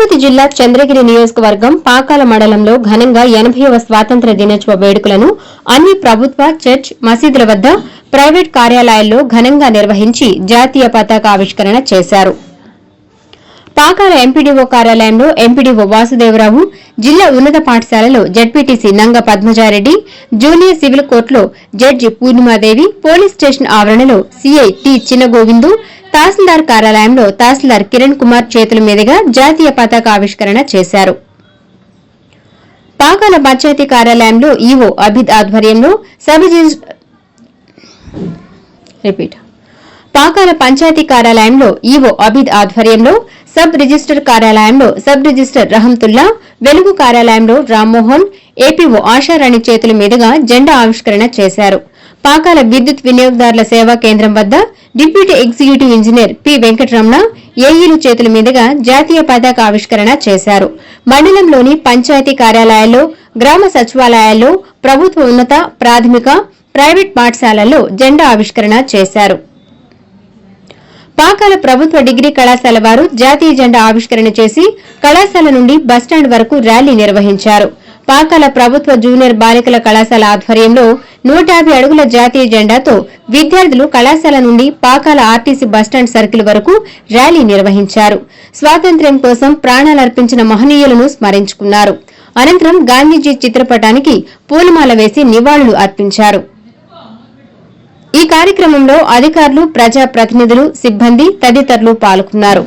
తిరుపతి జిల్లా చంద్రగిరి నియోజకవర్గం పాకాల మండలంలో ఘనంగా 80వ స్వాతంత్ర్య దినోత్సవ వేడుకలను అన్ని ప్రభుత్వ చర్చ్ మసీదుల వద్ద ప్రైవేట్ కార్యాలయాల్లో ఘనంగా నిర్వహించి జాతీయ పతాక ఆవిష్కరణ చేశారు. పాకాల ఎంపీడీఓ కార్యాలయంలో ఎంపీడీఓ వాసుదేవరావు, జిల్లా ఉన్నత పాఠశాలలో జడ్పీటీసీ నంగ పద్మజారెడ్డి, జూనియర్ సివిల్ కోర్టులో జడ్జి పూర్ణిమాదేవి, పోలీస్ స్టేషన్ ఆవరణలో సీఐ టి చిన్నగోవిందు, తహసీల్దార్ కార్యాలయంలో తహసీల్దార్ కిరణ్ కుమార్ చేతుల మీదుగా జాతీయ పతాక ఆవిష్కరణ చేశారు. పాకాల పంచాయతీ కార్యాలయంలో ఈవో అభిద్ ఆధ్వర్యంలో పాకాల పంచాయతీ కార్యాలయంలో ఈవో అభిద్ ఆధ్వర్యంలో సబ్ రిజిస్టర్ కార్యాలయంలో సబ్ రిజిస్టర్ రహంతుల్లా, వెలుగు కార్యాలయంలో రామ్మోహన్, ఏపీఓ ఆశారాణి చేతుల మీదుగా జెండా ఆవిష్కరణ చేశారు. పాకాల విద్యుత్ వినియోగదారుల సేవా కేంద్రం వద్ద deputy executive engineer P Venkataramana, ఏఈలు చేతుల మీదుగా జాతీయ పతాక ఆవిష్కరణ చేశారు. మండలంలోని పంచాయతీ కార్యాలయాల్లో, గ్రామ సచివాలయాల్లో, ప్రభుత్వ ఉన్నత ప్రాథమిక, ప్రైవేట్ పాఠశాలల్లో జెండా ఆవిష్కరణ చేశారు. పాకాల ప్రభుత్వ డిగ్రీ కళాశాల వారు జాతీయ జెండా ఆవిష్కరణ చేసి కళాశాల నుండి బస్టాండ్ వరకు ర్యాలీ నిర్వహించారు. పాకాల ప్రభుత్వ జూనియర్ బాలికల కళాశాల ఆధ్వర్యంలో 150 అడుగుల జాతీయ జెండాతో విద్యార్థులు కళాశాల నుండి పాకాల ఆర్టీసీ బస్టాండ్ సర్కిల్ వరకు ర్యాలీ నిర్వహించారు. స్వాతంత్ర్యం కోసం ప్రాణాలర్పించిన మహనీయులను స్మరించుకున్నారు. అనంతరం గాంధీజీ చిత్రపటానికి పూలమాల వేసి నివాళులు అర్పించారు. ఈ కార్యక్రమంలో అధికారులు, ప్రజాప్రతినిధులు, సిబ్బంది తదితరులు పాల్గొన్నారు.